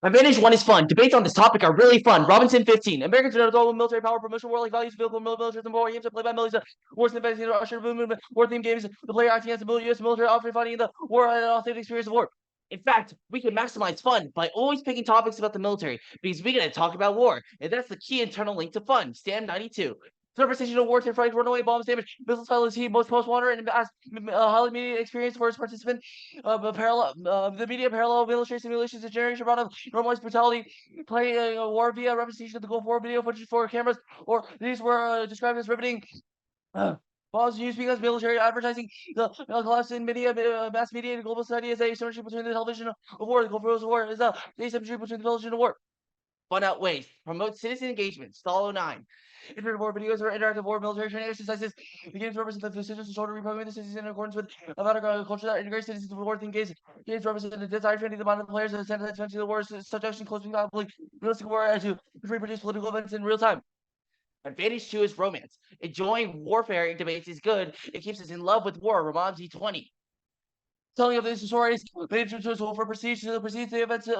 Advantage 1 is fun. Debates on this topic are really fun. Robinson 15. Americans are the military power, promotion, warlike values, vehicle, militarism, war games are played by military. Wars and fantasy, Usher movement, war theme games. The player acting as the U.S. military outfit fighting in the war and authentic experience of war. In fact, we can maximize fun by always picking topics about the military because we're going to talk about war. And that's the key internal link to fun. Stam 92. Representation of warfare, fight, runaway bombs, damage, missile silos, heat, most post-water, and highly media experience for its participant. The media parallel military simulations, the generation around of normalized brutality, play war via representation of the Gulf War video footage for cameras, or these were described as riveting. Laws used because military advertising, the collapse in media, mass media, and global society is a asymmetry between the television of war. The Gulf War is a asymmetry between the television of war. Fun outweighs. Promote citizen engagement. Stall 09. Interactive war videos or interactive war military training exercises. The games represent the decisions to shoulder reprogramming the citizens in accordance with a culture that integrates citizens with war theme games. Games represent the desire training the mind of the players and the sense of the war, subjection, closing conflict, realistic war, and to reproduce political events in real time. Advantage 2 is romance. Enjoying warfare debates is good. It keeps us in love with war. Ramonzi 20. Telling of these stories, made to for prestige to the events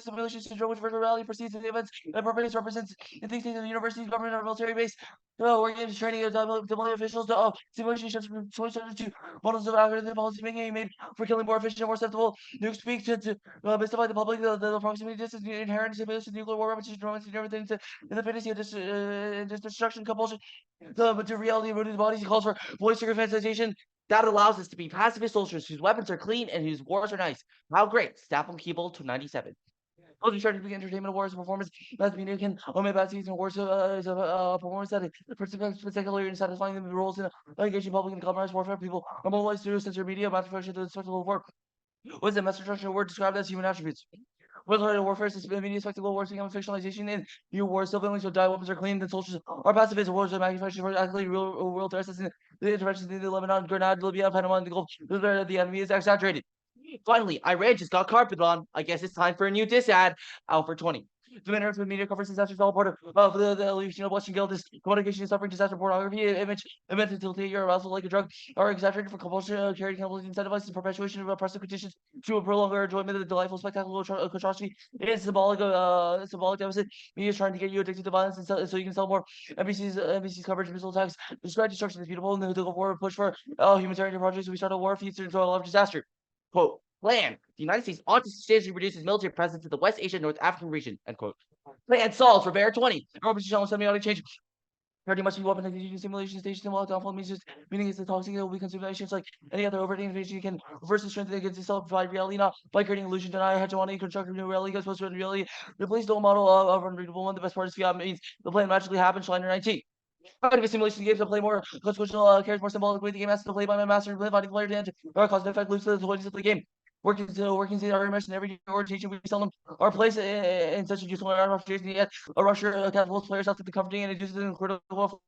simulation syndrome, which virtual reality precedes the events that purpose represents in things of the university, government, or military base. War games training of diplomatic officials to simulation shifts from to models of algorithm policy making made for killing more efficient and more acceptable. Nukes speak to mystify the public the proximity distance inherent simulation nuclear war repetition romance and everything in the fantasy of destruction compulsion. The reality of rooted bodies calls for voice circumventation that allows us to be pacifist soldiers whose weapons are clean and whose wars are nice. How great! Staffel Keeble to 97. Closing started to be entertainment awards performance. That's mean can omit bad season awards is a performance that particularly in satisfying the roles in engaging public and commerce warfare. People are mobilized through censor media about to the spectacle of work. What is the message structure word described as human attributes? Military warfare is media spectacle wars become fictionalization in new wars. Civilians who die, weapons are clean, then soldiers are pacifist. Wars are manufactured for actually real world threats. The interventions in the Lebanon, Grenada, Libya, Panama, and the Gulf. The enemy is exaggerated. Finally, Iran just got carpet on. I guess it's time for a new diss ad. Out for 20. The manner of media coverage disasters all part of the illusion of watching guilt is communication is suffering disaster pornography image meant to tilt your arousal like a drug are exaggerated for compulsion carrying compulsion incentivizes perpetuation of oppressive conditions to prolong our enjoyment of the delightful spectacle atrocity. It is symbolic deficit. Media is trying to get you addicted to violence and so you can sell more. NBC's coverage missile attacks describe destruction is beautiful and the war push for humanitarian projects. We start a war feeds into a lot of disaster. Quote, plan. The United States ought to substantially reduce its military presence in the West Asia North African region. End quote. Plan solves for Bear 20. Europe's challenge semiotic change. Pretty much weaponization simulation station while downfall means just meaning is the toxic that will be consumed actions like any other overt invasion. You can reverse the strength against itself by reality, not by creating illusion, deny, hegemony, construct new reality, goes supposed to reality, replace the old model of unreadable one. The best part is fiat means the plan magically happens, Schleiner 19. How to be simulation games to play more consequential characters more symbolic way the game has to play by my master and play fighting player to or cause and effect lose the 20s of the game. Working to our immersion every orientation we sell them our place in such a useful application yet a rusher catapults players out to the comforting and induces an incredible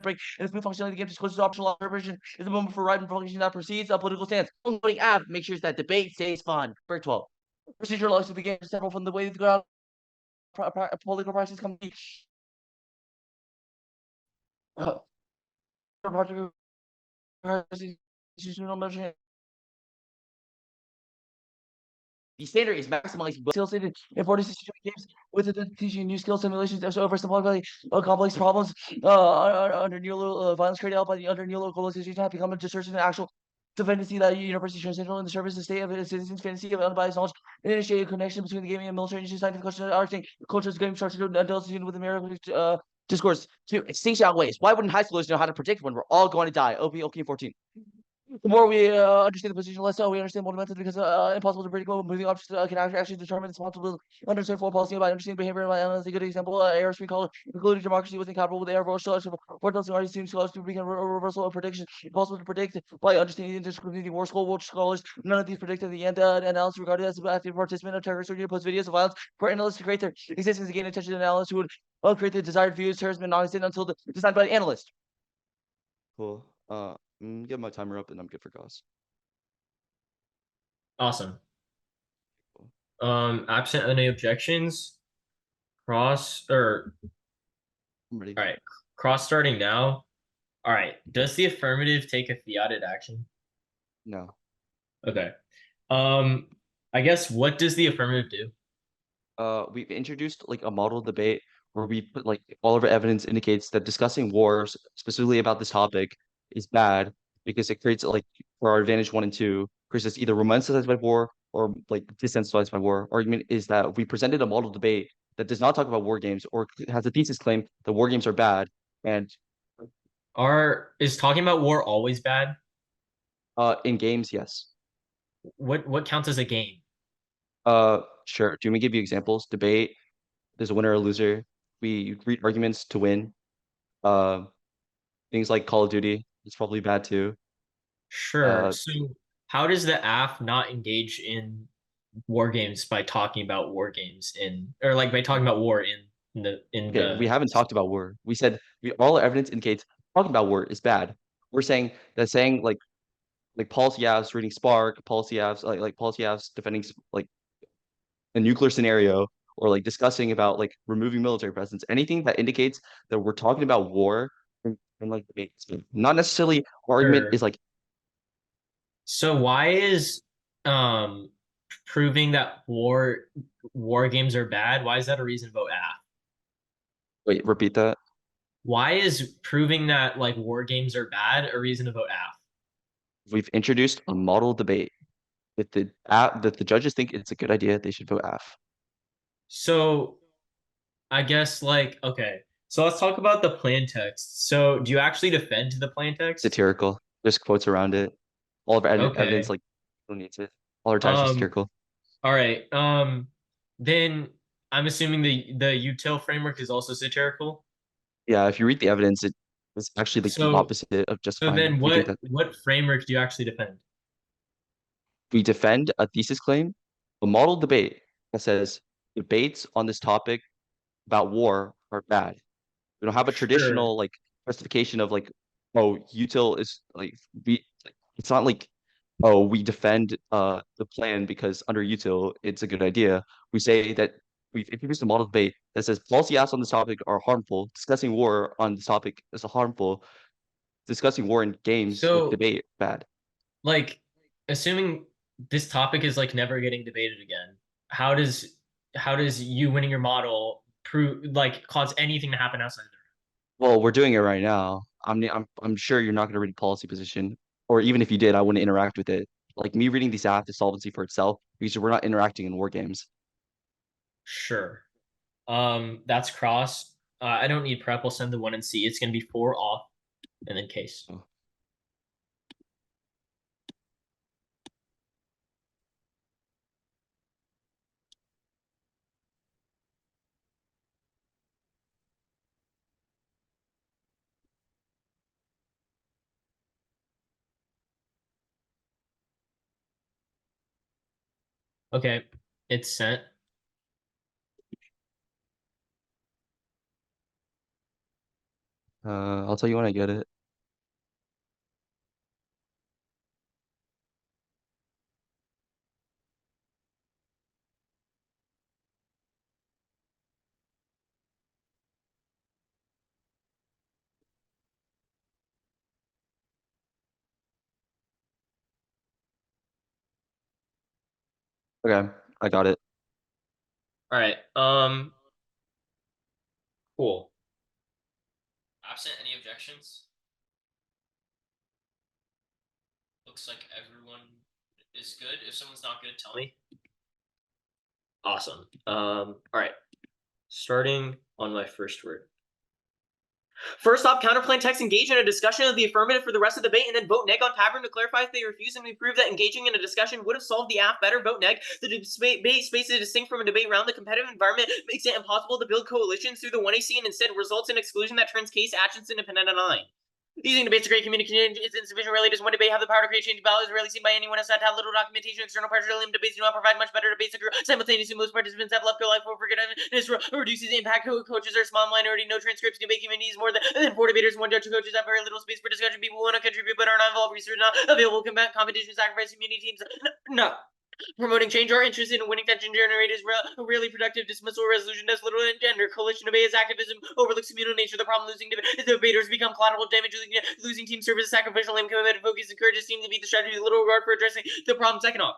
break and smooth functionality of the game discloses optional version is the moment for right and function that proceeds a political stance. Ongoing app makes sure that debate stays fun. Bird 12. Procedure logs of the game several from the way the ground political prices come to project the standard is maximizing skills in 46 games with the teaching new skill simulations that oversimplify complex problems under new violence carried out by the under new globalization have become a distortion in actual dependency that university transcendental in the service the state of citizens fantasy of unbiased knowledge and initiate a connection between the gaming and military and scientific culture understanding culture's game structure adults with American discourse. 2. Extinction outweighs. Why wouldn't high schoolers know how to predict when we're all going to die? OK 14. The more we understand the position, the less we understand momentum because impossible to predict what moving objects can actually determine its possible understand foreign policy by understanding behavior by analyzing a good example. Air screen color, including democracy within capital with air voice scholars, or doesn't already seem scholars to begin reversal of prediction. Impossible to predict by understanding the discriminating war school world scholars. None of these predict at the end analysis regarded as an active participant of terrorist or post videos of violence for analysts to create their existence to gain attention to analysts who would create the desired views, terrorism, and non-existent until designed by the analyst. Cool. Get my timer up and I'm good for cause. Awesome. Absent any objections, cross or I'm ready. all right, cross starting now. All right. Does the affirmative take a fiated action? No. Okay. I guess what does the affirmative do? We've introduced like a model debate where we put like all of our evidence indicates that discussing wars specifically about this topic is bad because it creates like for our advantage 1 and 2 creates us either romanticized by war or like desensitized by war. Argument is that we presented a model debate that does not talk about war games or has a thesis claim that war games are bad. And Is talking about war always bad? in games, yes. What counts as a game? Sure. Do you want me to give you examples? Debate, there's a winner or loser. We read arguments to win. Uh, things like Call of Duty, it's probably bad too. Sure. Uh, So how does the AF not engage in war games by talking about war games in or like by talking about war in okay, we the haven't talked about war. We said all our evidence indicates talking about war is bad. We're saying that saying like policy apps reading Spark, policy apps like policy apps defending like a nuclear scenario or like discussing about like removing military presence, anything that indicates that we're talking about war and like debates. Not necessarily argument Sure. is like So why is um proving that war games are bad? Why is that a reason to vote AF? wait, repeat that. Why is proving that like war games are bad a reason to vote AF? We've introduced a model debate. If the app that the judges think it's a good idea, they should vote F. So I guess like okay. So let's talk about the plain text. So do you actually defend the plain text? Satirical. There's quotes around it. All of our evidence, Okay. like, who needs it? All our attacks are Um satirical. all right. Then I'm assuming the util framework is also satirical. Yeah, if you read the evidence, it's actually like the So opposite of so justifying. then We think that what framework do you actually defend? we defend a thesis claim, a model debate that says debates on this topic about war are bad. We don't have a Sure. traditional like justification of like, oh, util is like we. It's not like, oh, we defend the plan because under util it's a good idea. We say that we've introduced a model debate that says policy asks on this topic are harmful. Discussing war on this topic is harmful. Discussing war in games like So debate bad. like assuming this topic is like never getting debated again, how does you winning your model prove like cause anything to happen outside of the Well, we're doing it right now. I'm sure you're not going to read a policy position, or even if you did, I wouldn't interact with it. Like me reading these apps is solvency for itself because we're not interacting in war games. Sure. That's cross. I don't need prep. I'll send the 1 and C. It's gonna be 4 off and then case. Oh. Okay, it's sent. I'll tell you when I get it. Okay, I got it. All right. Cool. Absent any objections, looks like everyone is good. If someone's not good, tell me. Awesome. All right. Starting on my first word. First off, counterplan text engage in a discussion of the affirmative for the rest of the debate and then vote neg on pattern to clarify if they refuse, and we prove that engaging in a discussion would have solved the AF better. Vote neg. The debate space is distinct from a debate round. The competitive environment makes it impossible to build coalitions through the 1AC and instead results in exclusion that turns case actions independent on 9. Using debates to create communication is insufficient. Rarely does one debate have the power to create change values. Rarely seen by anyone aside to have little documentation. External pressure to limit debates do not provide much better debates occur simultaneously. Most participants have left their life for forgotten. This reduces impact. Coaches are small minority. No transcripts. Debate communities more than 4 debaters. 1 judge. Coaches have very little space for discussion. People want to contribute but are not involved. Research not available. Competition sacrifice community teams. No. Promoting change or interest in winning tension generators really productive. Dismissal resolution does little engender. Coalition debate is activism overlooks communal nature. The problem losing debaters become collateral damage. Losing team service sacrificial aim committed focus encourages team to beat the strategy. Little regard for addressing the problem. Second off,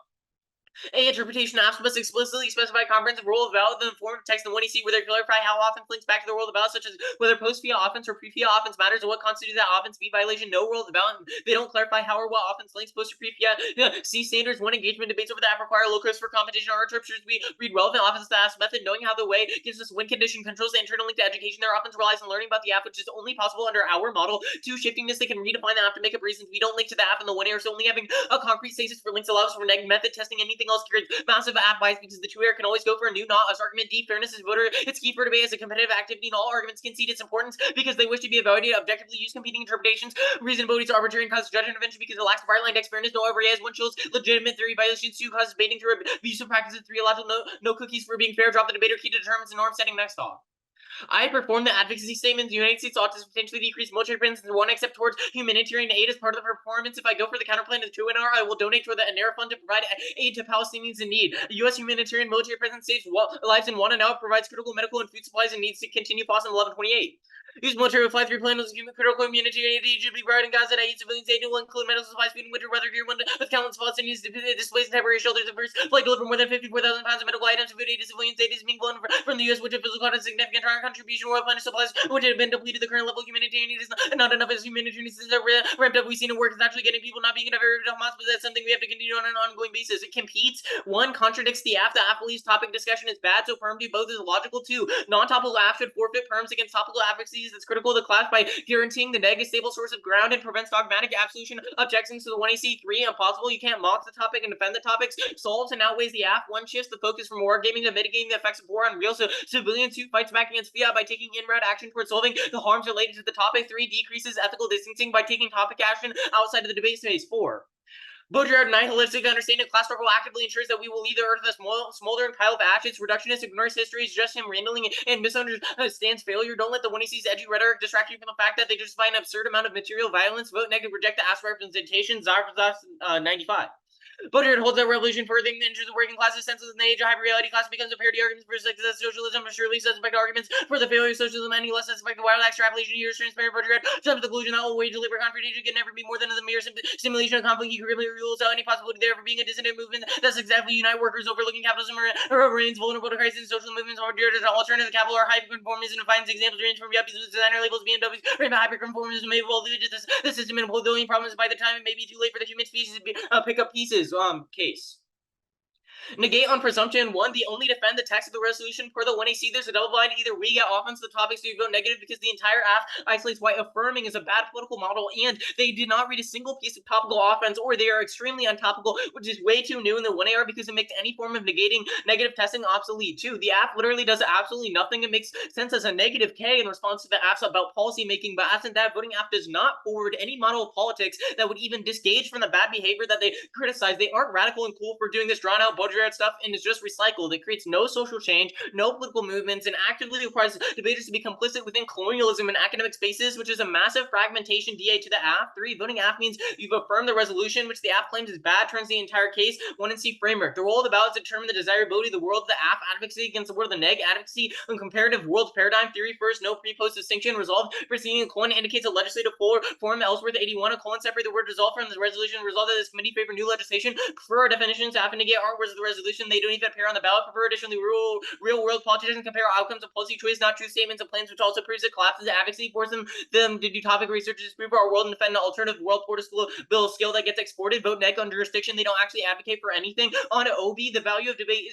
A interpretation apps must explicitly specify comprehensive role of valid in the form of text and when you see whether clarify how offense links back to the role of valid, such as whether post-via offense or pre-via offense matters or what constitutes that offense be violation. No role of the valid. They don't clarify how or what offense links post or pre-via. See standards when engagement debates over that require locus for competition or interpreters. We read relevant offense to ask method, knowing how the way gives us win condition controls the internal link to education. Their offense relies on learning about the app, which is only possible under our model. 2, shiftingness. They can redefine the app to make up reasons we don't link to the app in the one error. So only having a concrete stasis for links allows for negative method testing. Anything else creates massive app bias because the 2 error can always go for a new not. As argument D, fairness is voter. It's key for debate as a competitive activity, and all arguments concede its importance because they wish to be evaluated objectively, use competing interpretations. Reasonability is arbitrary and causes judgment eventually because it lacks bright line fairness. No overlay as one shows legitimate 3 violations. 2 causes baiting through abusive practices. 3 illogical. No cookies for being fair. Drop the debater key to determines the norm setting. Next off. I perform the advocacy statement. The United States ought to substantially decrease military presence in one except towards humanitarian aid as part of the performance. If I go for the counterplan of the true NR, I will donate to the ANERA fund to provide aid to Palestinians in need. U.S. humanitarian military presence saves lives in one and out, provides critical medical and food supplies, and needs to continue past 1128. Use military with fly 3 planes, critical humanitarian aid should be provided in Gaza. I eat civilians aid will include medical supplies, food, and winter weather gear. With countless spots and needs to displace temporary shelters. The first flight delivered more than 54,000 pounds of medical items. Food aid to civilians aid is being blown from the U.S., which has got a significant contribution. World Planet supplies, which have been depleted. The current level of humanitarian need is not enough as humanitarian needs are ramped up. We've seen it work. It's actually getting people not being diverted to Hamas, but that's something we have to continue on an ongoing basis. It competes. 1 contradicts the app. The app believes topic discussion is bad, so perm do both is logical. 2, non-topical apps should forfeit perms against topical advocacies. That's critical to class by guaranteeing the neg is stable source of ground and prevents dogmatic absolution objections to the 1AC. 3, impossible. You can't mock the topic and defend the topics. Solves and outweighs the app. 1 shifts the focus from wargaming to mitigating the effects of war on real civilians. 2, fights back against fiat by taking in-route action towards solving the harms related to the topic. 3, decreases ethical distancing by taking topic action outside of the debate space. 4, Baudrillard nihilistic understanding of class struggle actively ensures that we will leave the earth as a smoldering pile of ashes. Reductionist ignores history is just him rambling and misunderstands failure. Don't let the 1AC's edgy rhetoric distract you from the fact that they justify an absurd amount of material violence. Vote negative, reject the ass representation. Zarfazas 95. Baudrillard holds that revolution further enters the working classes sense in the age of hyper-reality class becomes a parody argument for success socialism, but surely suspect arguments for the failure of socialism, any less suspect the wild extrapolation years transparent. Baudrillard jumps to the conclusion that all wage labor confrontation can never be more than the mere simulation of conflict. He really rules out any possibility there ever being a dissident movement that's exactly unite workers overlooking capitalism or remains vulnerable to crisis. Social movements Baudrillard as an alternative capital or hyper-conformism and finds examples range from yuppies with designer labels, BMWs, rainbow hyper-conformism may evolve into the system and avoid the only problems by the time it may be too late for the human species to pick up pieces. Case. Negate on presumption. 1, they only defend the text of the resolution per the 1AC. There's a double blind. Either we get offense the topics, so you vote negative because the entire app isolates why affirming is a bad political model, and they did not read a single piece of topical offense, or they are extremely untopical, which is way too new in the 1AR because it makes any form of negating negative testing obsolete. 2, the app literally does absolutely nothing. It makes sense as a negative K in response to the apps about policy making, but absent that, voting app does not forward any model of politics that would even disengage from the bad behavior that they criticize. They aren't radical and cool for doing this drawn out Baudrillard stuff, and it's just recycled. It creates no social change, no political movements, and actively requires debaters to be complicit within colonialism in academic spaces, which is a massive fragmentation DA to the app. 3, voting app means you've affirmed the resolution, which the app claims is bad, turns the entire case. 1 and C framework. The role of the ballot is to determine the desirability of the world of the app advocacy against the world of the neg advocacy and comparative world paradigm theory first, no pre-post distinction. Resolve proceeding colon indicates a legislative form. Ellsworth 81 a colon separate the word resolve from the resolution. Result that this committee favor new legislation. Prefer our definitions to have to negate our words of the resolution. They don't even appear on the ballot. Prefer additionally real world politicians compare outcomes of policy choice, not true statements and plans, which also proves it collapses advocacy, force them to do topic research to disprove our world and defend an alternative world political bill skill that gets exported. Vote neg on jurisdiction. They don't actually advocate for anything. On OB, the value of debate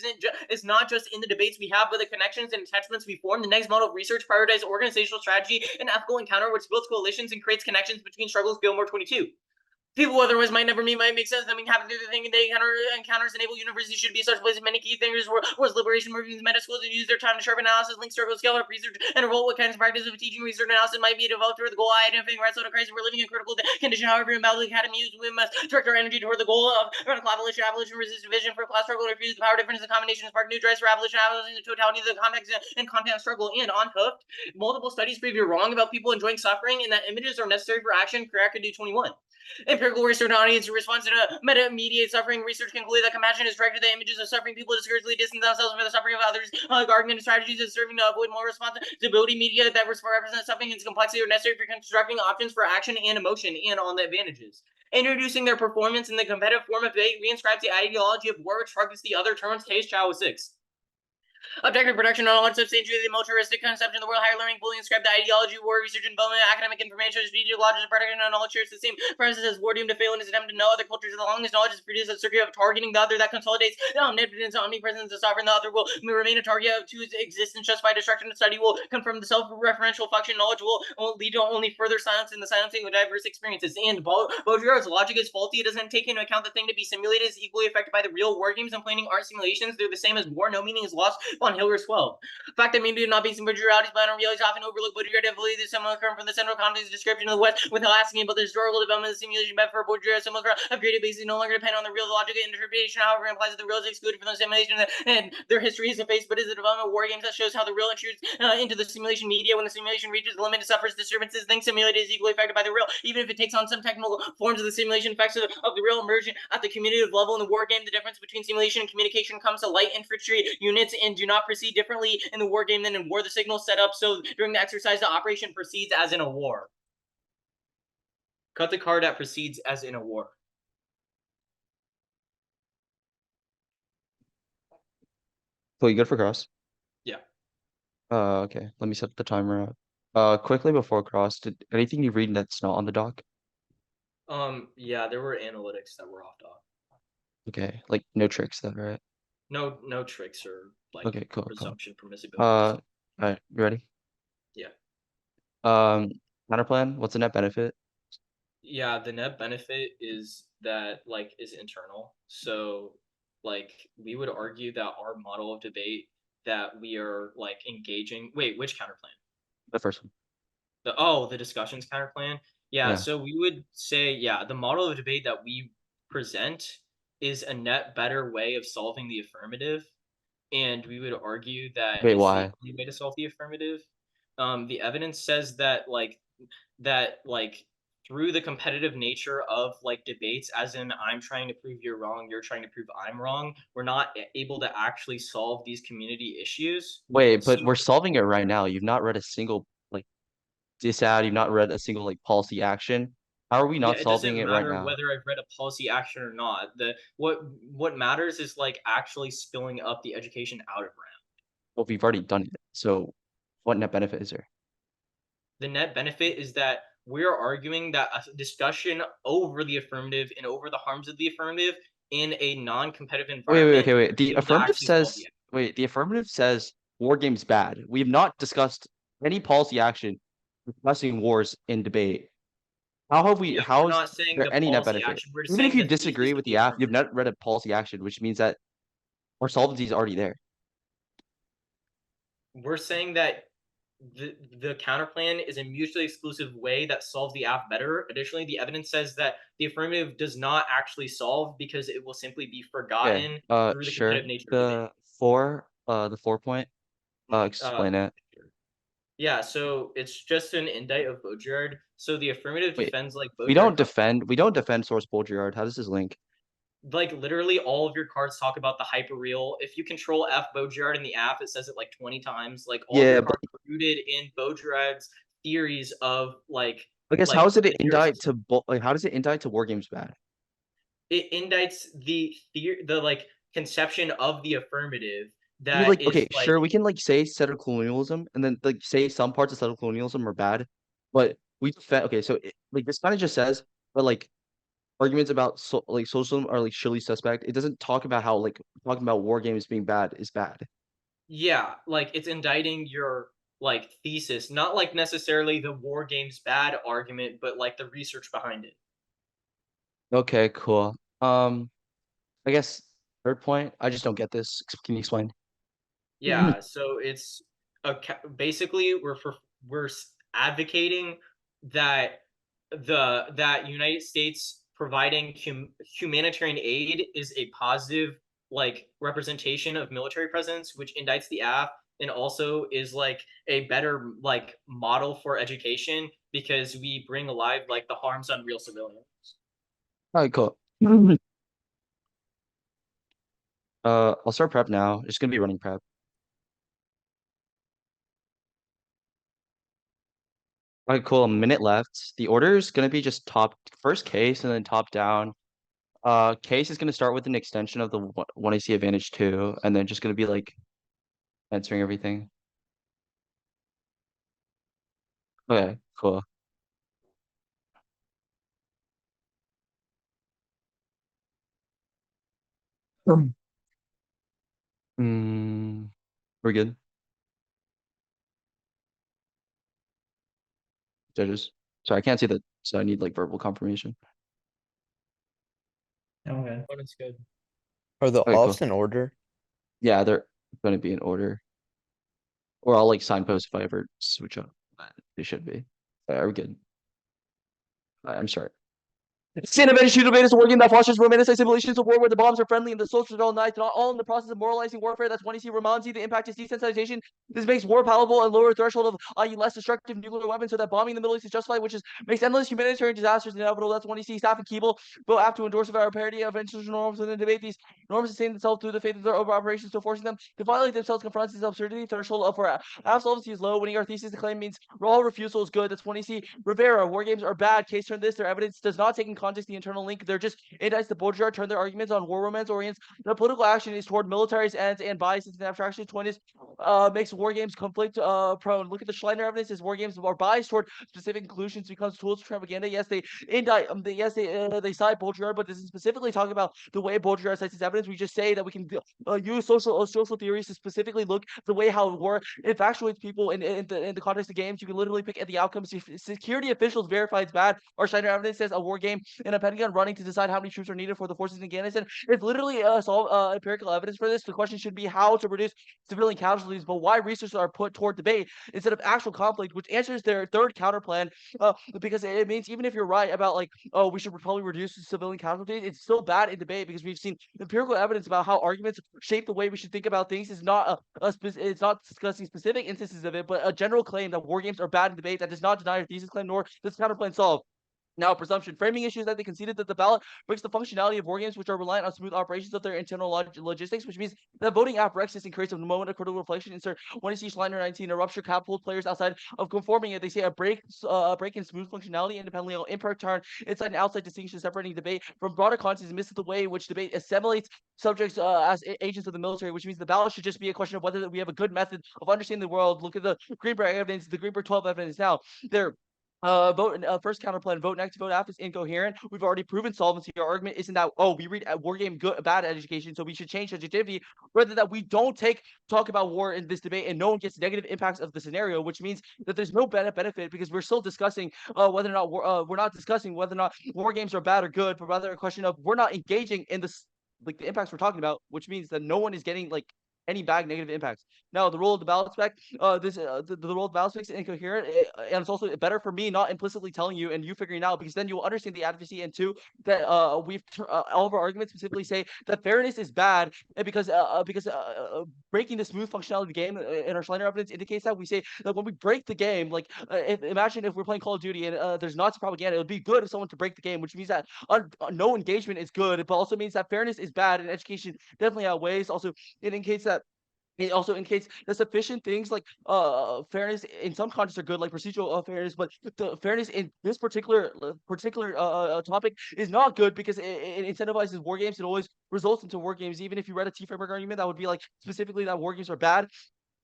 is not just in the debates we have, but the connections and attachments we form. The next model of research prioritizes organizational strategy and ethical encounter, which builds coalitions and creates connections between struggles. Gilmore 22. People otherwise might never meet might make sense. I mean, happen to the thing they encounters enable universities should be such places. Many key thinkers was liberation movements, meta schools, and use their time to sharpen analysis, link circle, scale up research, and evolve what kinds of practice of teaching research analysis might be developed toward the goal. Identifying right sort of crisis. We're living in a critical condition. However, in Battle Academy, we must direct our energy toward the goal of radical abolition, resist division for class struggle, refuse the power difference, the combination, spark new drives for abolition, the totality of the context and content of struggle. And on Hooked, multiple studies prove you're wrong about people enjoying suffering and that images are necessary for action. Crack could do 21. Empirical research on audience response to meta-mediated suffering research conclude that compassion is directed at images of suffering people discouragedly distance themselves from the suffering of others. Argument strategies is serving to avoid more responsibility media that represent suffering and its complexity are necessary for constructing options for action and emotion and on the advantages. Introducing their performance in the competitive form of debate reinscribes the ideology of war, which targets the other terms. Case Chow 6. Objective production knowledge substantially the militaristic conception of the world, higher learning, fully inscribed the ideology of war, research and development, academic information, strategic logic, production and knowledge shares the same premises as war doomed to fail in its attempt to know other cultures. The longest knowledge is produced a circuit of targeting the other that consolidates the omnipotence, omnipresence, the sovereign, the other will remain a target of whose existence just by destruction of study will confirm the self-referential function. Knowledge will lead to only further silence in the silencing of diverse experiences. And Baudrillard's logic is faulty. It doesn't take into account the thing to be simulated is equally affected by the real war games and planning art simulations. They're the same as war. No meaning is lost on Hilliard's 12. The fact that maybe not based on realities, but on realities often overlooked Baudrillard heavily. This similar current from the central context description of the West without asking about the historical development of the simulation method for Baudrillard. Similar have created bases no longer depend on the real logic and interpretation, however, implies that the real is excluded from the simulation and their history is effaced, but is the development of war games that shows how the real intrudes into the simulation media. When the simulation reaches the limit, it suffers disturbances. Things simulated is equally affected by the real, even if it takes on some technical forms of the simulation effects of the real immersion at the commutative level in the war game. The difference between simulation and communication comes to light infantry units and do not proceed differently in the war game than in war. The signal set up so during the exercise, the operation proceeds as in a war. Cut the card that proceeds as in a war. Cool, you good for cross? Yeah. Okay. Let me set the timer up. Quickly before cross, did anything you read that's not on the doc? Yeah, there were analytics that were off doc. Okay, like no tricks though, right? No tricks or like Okay, cool, presumption, permissibility. All right, you ready? Yeah. Counterplan, what's the net benefit? Yeah, the net benefit is that like is internal. So like we would argue that our model of debate that we are like engaging. Wait, which counterplan? The first one. The discussions counterplan. Yeah, Yeah. so we would say, yeah, the model of debate that we present is a net better way of solving the affirmative. And we would argue that Wait, it's the why? only way to solve the affirmative. The evidence says that through the competitive nature of like debates, as in I'm trying to prove you're wrong, you're trying to prove I'm wrong, we're not able to actually solve these community issues. Wait, So but we're solving it right now. You've not read a single like disad, you've not read a single like policy action. How are we yeah, not it solving doesn't it right matter now? whether I've read a policy action or not. What matters is like actually spilling up the education out of RAM. Well, we've already done it. So what net benefit is there? The net benefit is that we're arguing that a discussion over the affirmative and over the harms of the affirmative in a non-competitive environment Wait. is able to actually solve the The affirmative says war games bad. We have not discussed any policy action discussing wars in debate. yeah, How we're is not saying there the any net policy benefit? action. We're Even if saying you the thesis disagree of with the the app, you've affirmative. not read a policy action, which means that our solvency is already there. We're saying that the counterplan is a mutually exclusive way that solves the app better. Additionally, the evidence says that the affirmative does not actually solve because it will simply be Okay. forgotten through the Sure. competitive nature of debate. The 4 point, Uh, explain it. yeah, so it's just an indict of Baudrillard. So the affirmative Wait, defends like Baudrillard. we don't defend source Baudrillard. How does this link? Like literally all of your cards talk about the hyperreal. If you control F Baudrillard in the app, it says it like 20 times. Like all of your Yeah, but cards are rooted in Baudrillard's theories of I guess how is it an indict materialism. to like how does it indict to war games bad? It indicts the like conception of the affirmative I mean, that like, is okay, like sure, we can like say settler colonialism and then like say some parts of settler colonialism are bad, but we defend. Okay, so like this kind of just says, but like arguments about like socialism are like surely suspect. It doesn't talk about how like talking about war games being bad is bad. yeah, like it's indicting your like thesis, not like necessarily the war games bad argument, but like the research behind it. Okay, cool. I guess third point. I just don't get this. Can you explain? Yeah, so it's basically we're advocating that that United States providing humanitarian aid is a positive like representation of military presence, which indicts the app and also is like a better like model for education because we bring alive like the harms on real civilians. All right, cool. I'll start prep now. It's gonna be running prep. Alright, cool. A minute left. The order is gonna be just top first case and then top down. Case is gonna start with an extension of the one AC advantage 2, and then just gonna be like answering everything. Okay, cool. Hmm, we're good. Judges. Sorry, I can't see that, so I need like verbal confirmation. Okay. One is good. Are the Okay, cool. offs in order? Yeah, they're gonna be in order. Or I'll like signpost if I ever switch up. They should be. Are we good? I'm sorry. Stand advantage to debate is a war game that fosters romanticized simulations of war where the bombs are friendly and the soldiers are all nice, not all in the process of moralizing warfare. That's when you see Ramonzi. The impact is desensitization. This makes war palatable and lower threshold of i.e. less destructive nuclear weapons so that bombing in the Middle East is justified, which is makes endless humanitarian disasters inevitable. That's when you see Staff and Keeble both have to endorse our parity of international norms within the debate. These norms sustain themselves through the faith of their over operations, so forcing them to violate themselves confronts this absurdity. Threshold of for absolvency is low. Winning our thesis, the claim means all refusal is good. That's when you see Rivera. War games are bad. Case turn this. Their evidence does not take in context the internal link. They're just indice the Baudrillard turn their arguments on war romance orients. The political action is toward military's ends and biases and abstraction. 20s makes war games conflict prone. Look at the Schleiner evidence. Is war games are biased toward specific conclusions becomes tools for propaganda. Yes, they indict. They cite Baudrillard, but this is specifically talking about the way Baudrillard cites his evidence. We just say that we can use social theories to specifically look the way how war infatuates people in the context of games. You can literally pick at the outcomes. If security officials verify it's bad, or Schleiner evidence says a war game in a Pentagon running to decide how many troops are needed for the forces in Afghanistan. It's literally empirical evidence for this. The question should be how to reduce civilian casualties, but why resources are put toward debate instead of actual conflict, which answers their third counter plan. Because it means even if you're right about like, oh, we should probably reduce civilian casualties, it's still bad in debate because we've seen empirical evidence about how arguments shape the way we should think about things. Is not it's not discussing specific instances of it, but a general claim that war games are bad in debate that does not deny your thesis claim nor does counter plan solve. Now, presumption framing issues that they conceded that the ballot breaks the functionality of war games, which are reliant on smooth operations of their internal logistics, which means that voting apparexis and creates a moment of critical reflection. Insert 1C Schleiner 19, a rupture cap hold players outside of conforming it. They say a break in smooth functionality independently on imperfect turn inside and outside distinction separating debate from broader context misses the way in which debate assimilates subjects as agents of the military, which means the ballot should just be a question of whether we have a good method of understanding the world. Look at the Greenberg evidence, the Greenberg 12 evidence. Now, there vote first counterplan vote next vote after is incoherent. We've already proven solvency. Our argument isn't that we read war game good bad education, so we should change subjectivity. Rather that we don't talk about war in this debate and no one gets negative impacts of the scenario, which means that there's no benefit because we're still discussing whether or not we're not discussing whether or not war games are bad or good, but rather a question of we're not engaging in this like the impacts we're talking about, which means that no one is getting like any bad negative impacts. Now, the role of the ballot spec, the role of the ballot spec is incoherent, and it's also better for me not implicitly telling you and you figuring it out because then you'll understand the advocacy. And two, that we've all of our arguments specifically say that fairness is bad, and because breaking the smooth functionality of the game in our Schleiner evidence indicates that we say that when we break the game, like imagine if we're playing Call of Duty and there's Nazi propaganda, it would be good if someone to break the game, which means that no engagement is good, but also means that fairness is bad and education definitely outweighs. Also, it indicates that it also indicates that sufficient things like fairness in some contexts are good, like procedural fairness, but the fairness in this particular topic is not good because it incentivizes war games. It always results into war games. Even if you read a T framework argument, that would be like specifically that war games are bad,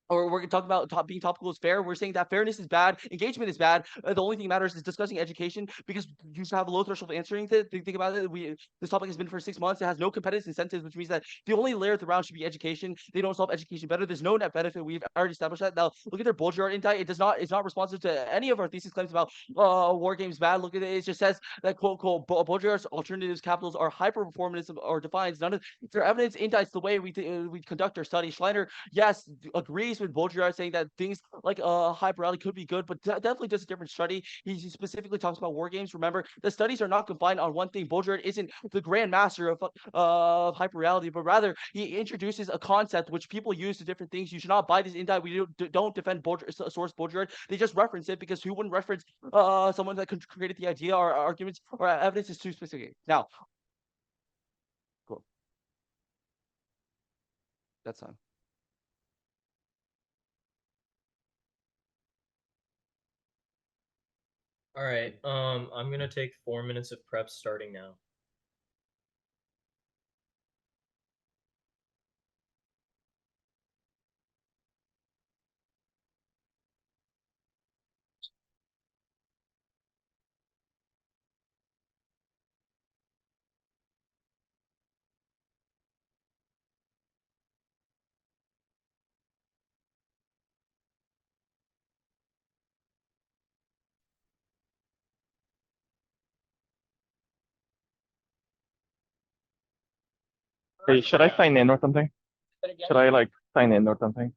or we're talking about being topical is fair. We're saying that fairness is bad, engagement is bad. The only thing that matters is discussing education because you should have a low threshold of answering to think about it. This topic has been for 6 months. It has no competitive incentives, which means that the only layer of the round should be education. They don't solve education better. There's no net benefit. We've already established that. Now look at their Baudrillard indictment. It's not responsive to any of our thesis claims about war games bad. Look at it. It just says that quote Baudrillard's alternatives capitals are hyper performance or defiance. None of their evidence indicts the way we conduct our study. Schleiner, yes, agrees with Baudrillard saying that things like high plurality could be good, but definitely does a different study. He specifically talks about war games. Remember, the studies are not confined on one thing. Baudrillard isn't the grand master of hyperreality, but rather he introduces a concept which people use to different things. You should not buy this indictment. We don't defend source Baudrillard. They just reference it because who wouldn't reference someone that created the idea or arguments or evidence is too specific. Now, cool. That's time. All right. I'm gonna take 4 minutes of prep starting now. Hey, should I sign in or something? Should I like sign in or something?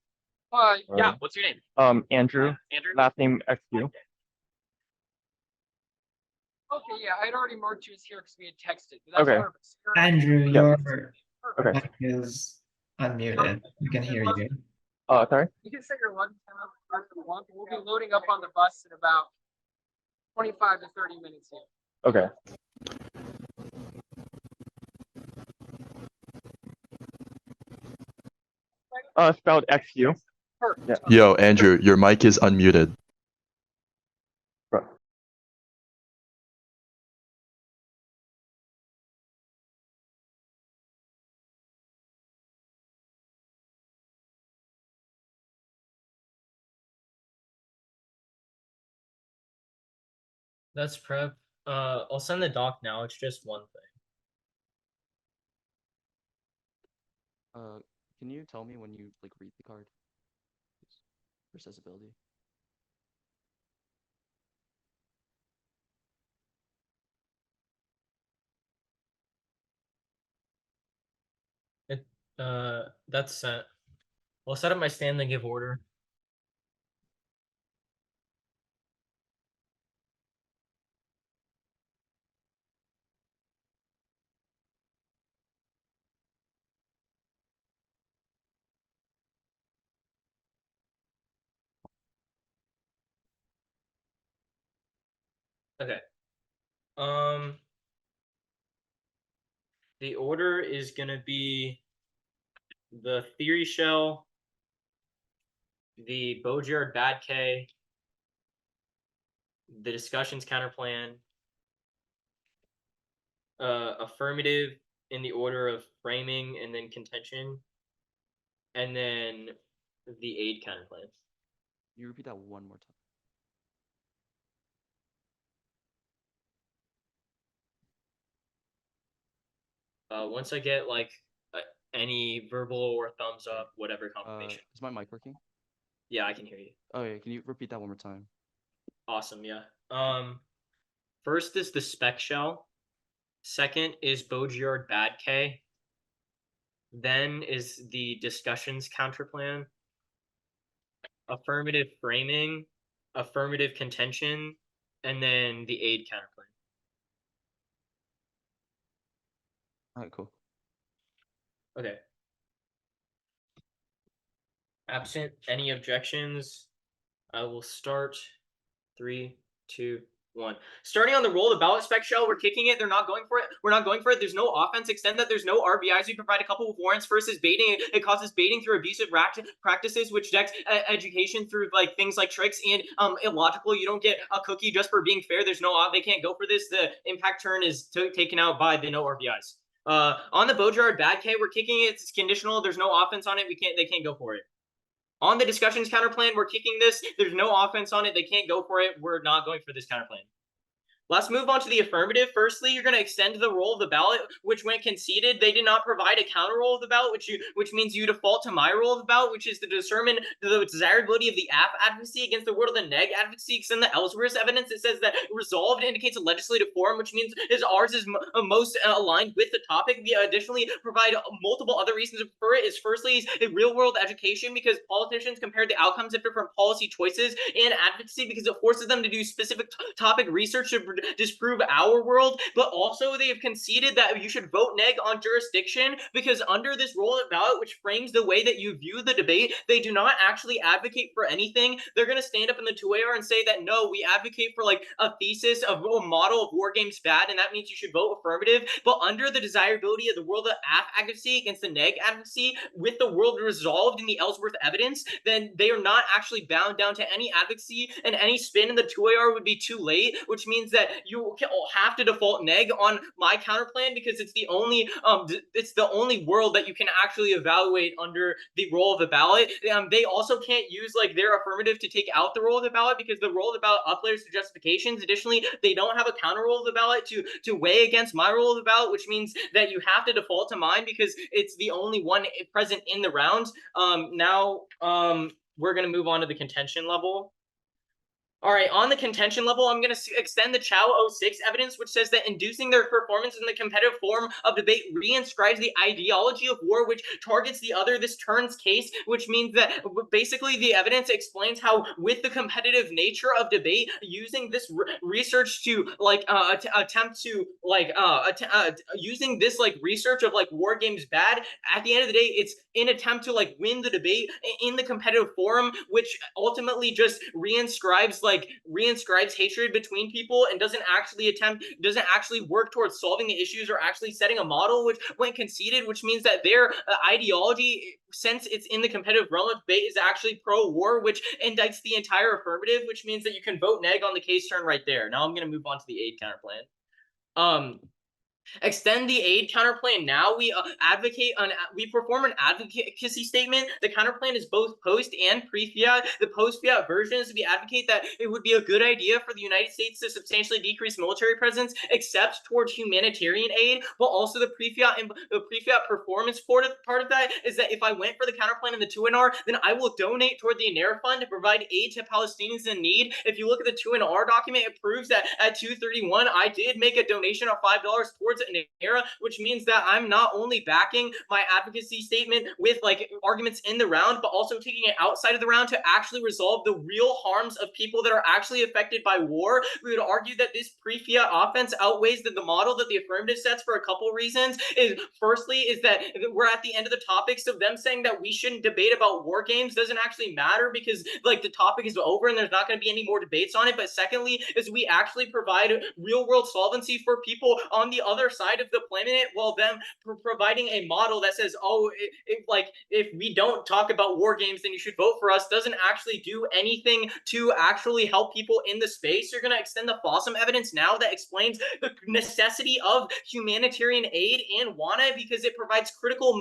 Yeah. What's your name? Andrew. Andrew. Last name XU. Okay, yeah, I'd already marked you as here because we had texted. But that's Okay. perfect. Andrew, Yeah. your Okay. mic is unmuted. We can hear you. Sorry. You can set your lunch time for the lunch. We'll be loading up on the bus in about 25 to 30 minutes here. Okay. Spelled XU. Perfect. Yeah. Yo, Andrew, your mic is unmuted. Right. That's prep. I'll send the doc now. It's just one thing. Can you tell me when you like read the card? For accessibility. That's sent. I'll set up my stand and give order. Okay. The order is gonna be the theory shell, the Bojard bad K, the discussions counterplan, affirmative in the order of framing and then contention, and then the aid counterplan. Can you repeat that one more time? Once I get like any verbal or thumbs up, whatever confirmation. Is my mic working? Yeah, I can hear you. Oh yeah, can you repeat that one more time? Awesome, yeah. First is the spec shell. Second is Bojard bad K. Then is the discussions counterplan. Affirmative framing, affirmative contention, and then the aid counterplan. Alright, cool. Okay. Absent any objections, I will start. 3, 2, 1. Starting on the roll, the ballot spec shell, we're kicking it. They're not going for it. We're not going for it. There's no offense. Extend that there's no RBIs. We provide a couple of warrants. First is baiting. It causes baiting through abusive practices, which decks education through like things like tricks and illogical. You don't get a cookie just for being fair. There's no they can't go for this. The impact turn is taken out by the no RBIs. On the Bojard bad K, we're kicking it. It's conditional. There's no offense on it. They can't go for it. On the discussions counterplan, we're kicking this. There's no offense on it. They can't go for it. We're not going for this counterplan. Let's move on to the affirmative. Firstly, you're going to extend the roll of the ballot, which when conceded, they did not provide a counter roll of the ballot, which means you default to my roll of the ballot, which is to determine the desirability of the app advocacy against the word of the neg advocacy. Extend the Ellsworth evidence. It says that resolved indicates a legislative forum, which means ours is most aligned with the topic. We additionally provide multiple other reasons to prefer it. Is firstly real world education, because politicians compare the outcomes of different policy choices, and advocacy because it forces them to do specific topic research to disprove our world, but also they have conceded that you should vote neg on jurisdiction because under this role of ballot, which frames the way that you view the debate, they do not actually advocate for anything. They're going to stand up in the 2AR and say that no, we advocate for like a thesis of a model of war games bad, and that means you should vote affirmative. But under the desirability of the world of advocacy against the neg advocacy, with the world resolved in the Ellsworth evidence, then they are not actually bound down to any advocacy, and any spin in the 2AR would be too late, which means that you have to default neg on my counterplan because it's the only world that you can actually evaluate under the role of the ballot. They also can't use like their affirmative to take out the role of the ballot because the role of the ballot uplayers to justifications. Additionally, they don't have a counter role of the ballot to weigh against my role of the ballot, which means that you have to default to mine because it's the only one present in the round. Now we're going to move on to the contention level. All right, on the contention level, I'm going to extend the Chow 06 evidence, which says that inducing their performance in the competitive form of debate reinscribes the ideology of war, which targets the other. This turns case, which means that basically the evidence explains how, with the competitive nature of debate, using this research to like attempt to like using this like research of like war games bad. At the end of the day, it's in attempt to like win the debate in the competitive forum, which ultimately just reinscribes hatred between people and doesn't actually work towards solving the issues or actually setting a model, which when conceded, which means that their ideology, since it's in the competitive realm of debate, is actually pro-war, which indicts the entire affirmative, which means that you can vote neg on the case turn right there. Now I'm going to move on to the aid counterplan. Extend the aid counterplan. Now we perform an advocacy statement. The counterplan is both post and pre-fiat. The post-fiat version is we advocate that it would be a good idea for the United States to substantially decrease military presence, except towards humanitarian aid. But also the pre-fiat performance part of that is that if I went for the counterplan in the 2NR, then I will donate toward the INERA fund to provide aid to Palestinians in need. If you look at the 2NR document, it proves that at 231, I did make a donation of $5 towards an era, which means that I'm not only backing my advocacy statement with like arguments in the round, but also taking it outside of the round to actually resolve the real harms of people that are actually affected by war. We would argue that this pre-fiat offense outweighs the model that the affirmative sets for a couple reasons. Firstly, is that we're at the end of the topic, so them saying that we shouldn't debate about war games doesn't actually matter because like the topic is over and there's not going to be any more debates on it. But secondly, is we actually provide real world solvency for people on the other side of the planet, while them providing a model that says, oh, if we don't talk about war games, then you should vote for us, doesn't actually do anything to actually help people in the space. You're going to extend the Fossum evidence now that explains the necessity of humanitarian aid in WANA because it provides critical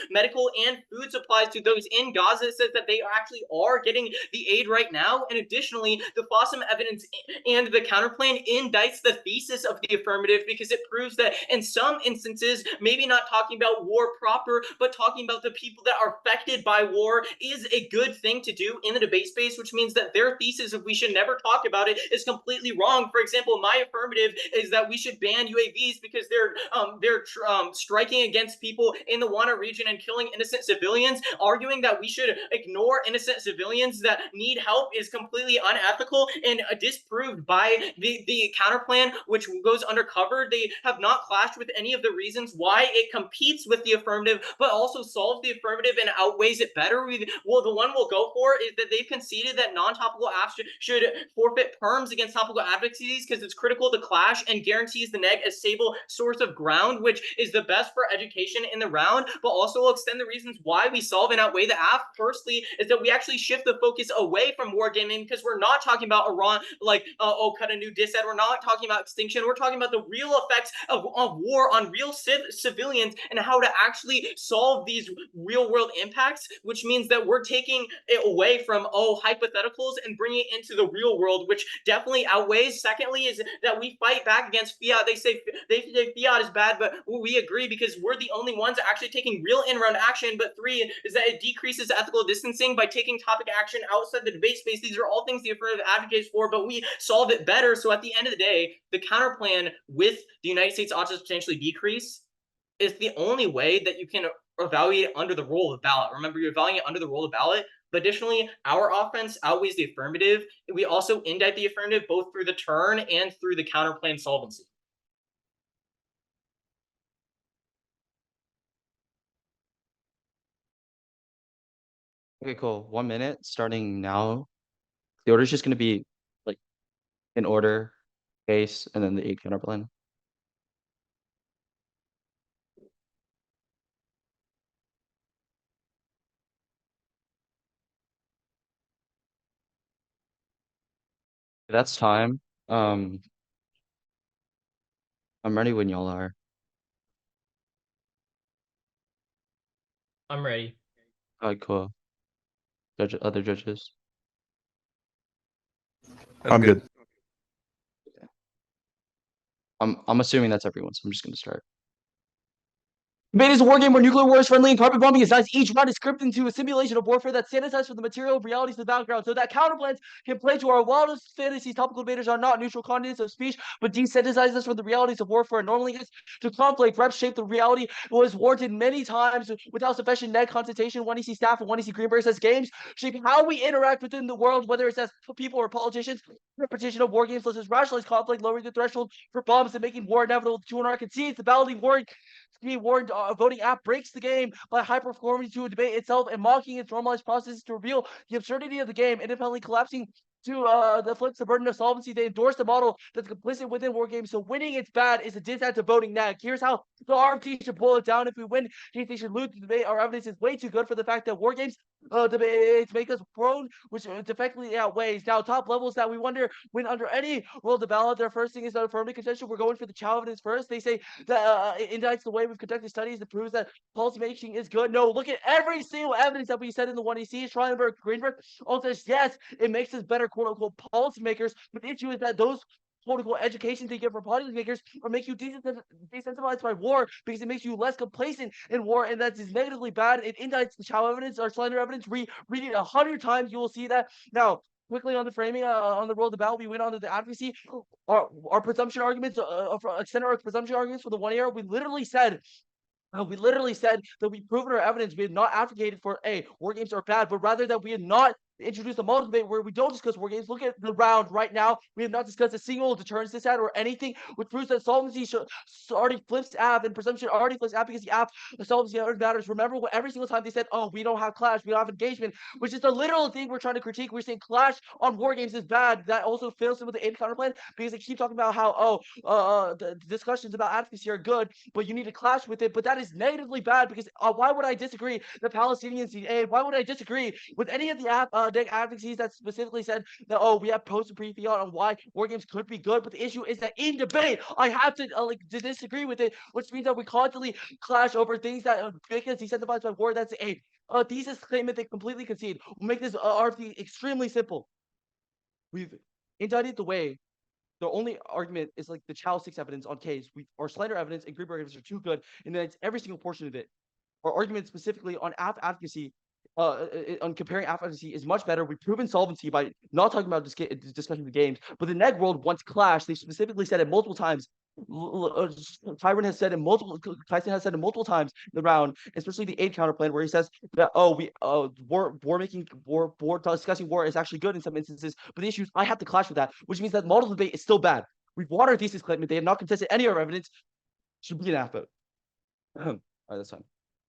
medical and food supplies to those in Gaza. It says that they actually are getting the aid right now. And additionally, the Fossum evidence and the counterplan indicts the thesis of the affirmative because it proves that in some instances, maybe not talking about war proper, but talking about the people that are affected by war is a good thing to do in the debate space, which means that their thesis of we should never talk about it is completely wrong. For example, my affirmative is that we should ban UAVs because they're striking against people in the WANA region and killing innocent civilians. Arguing that we should ignore innocent civilians that need help is completely unethical and disproved by the counterplan, which goes undercover. They have not clashed with any of the reasons why it competes with the affirmative, but also solves the affirmative and outweighs it better. The one we'll go for is that they've conceded that non-topical apps should forfeit perms against topical advocacies because it's critical to clash and guarantees the neg a stable source of ground, which is the best for education in the round, but also will extend the reasons why we solve and outweigh the app. Firstly, is that we actually shift the focus away from wargaming because we're not talking about Iran, cut a new dissent. We're not talking about extinction. We're talking about the real effects of war on real civilians and how to actually solve these real world impacts, which means that we're taking it away from hypotheticals and bringing it into the real world, which definitely outweighs. Secondly, is that we fight back against fiat. They say fiat is bad, but we agree because we're the only ones actually taking real in-round action. But three is that it decreases ethical distancing by taking topic action outside the debate space. These are all things the affirmative advocates for, but we solve it better. So at the end of the day, the counterplan with the United States ought to substantially decrease is the only way that you can evaluate under the role of the ballot. Remember, you're evaluating under the role of ballot, But additionally, our offense outweighs the affirmative. We also indict the affirmative both through the turn and through the counterplay and solvency. Okay, cool. 1 minute starting now. The order is just gonna be like in order, base, and then the 8 counterplan. That's time. I'm ready when y'all are. I'm ready. Alright, cool. Other judges. I'm good. I'm assuming that's everyone, so I'm just gonna start. Debate is a war game where nuclear war is friendly and carpet bombing is nice. Each round is scripted into a simulation of warfare that's sanitized from the material realities of the background, so that counterplans can play to our wildest fantasies. Topical debaters are not neutral conduits of speech, but desensitize us from the realities of warfare. Normally, to conflict, reps shape the reality was warranted many times without sufficient net concentration. When you see staff and when you see Greenberg says games shape how we interact within the world, whether it's as people or politicians. Repetition of war games lets us rationalize conflict, lowering the threshold for bombs and making war inevitable. To our concedes the balloting war. Warned voting app breaks the game by hyper-performing to a debate itself and mocking its normalized processes to reveal the absurdity of the game, independently collapsing to the flips the burden of solvency. They endorse the model that's complicit within war games. So winning it's bad is a disadvantage to voting nag. Here's how the RFT should boil it down. If we win, they should lose the debate. Our evidence is way too good for the fact that war games debates make us prone, which defectively outweighs. Now, top levels that we wonder when under any rule of ballot, their first thing is not affirmative contention. We're going for the chow evidence first. They say that it indicts the way we've conducted studies that proves that policymaking is good. No, look at every single evidence that we said in the 1EC. Schreienberg, Greenberg all says, yes, it makes us better, quote unquote, policymakers. But the issue is that those quote-unquote education they get for policymakers or make you desensitized by war because it makes you less complacent in war, and that is negatively bad. It indicts the chow evidence or slender evidence. Read it 100 times, you will see that. Now, quickly on the framing, on the role of the battle, we went on to the advocacy. Our presumption arguments, extend our presumption arguments for the 1 year. We literally said that we proven our evidence. We had not advocated for war games are bad, but rather that we had not introduced a model debate where we don't discuss war games. Look at the round right now. We have not discussed a single deterrence disad or anything, which proves that solvency already flips app and presumption already flips app because the solvency already matters. Remember what every single time they said, oh, we don't have clash, we don't have engagement, which is the literal thing we're trying to critique. We're saying clash on war games is bad. That also fails with the 8 counterplan because they keep talking about how the discussions about advocacy are good, but you need to clash with it. But that is negatively bad because why would I disagree the Palestinians need aid? Why would I disagree with any of the advocacies that specifically said that we have post and pre-fiat on why war games could be good? But the issue is that in debate I have to to disagree with it, which means that we constantly clash over things that make us decentralized by war. That's a thesis statement they completely concede. We'll make this RFT extremely simple. We've indicted the way. The only argument is like the Chow 6 evidence on case. Our slender evidence and Greenberg evidence are too good, and then it's every single portion of it. Our argument specifically on app advocacy, on comparing app advocacy is much better. We've proven solvency by not talking about discussion of the games, but the neg world once clashed. They specifically said it multiple times. Tyson has said it multiple times in the round, especially the 8 counterplan where he says that discussing war is actually good in some instances, but the issue is I have to clash with that, which means that model debate is still bad. We've won our thesis claimant. They have not contested any of our evidence. Should be an app vote. All right, that's fine.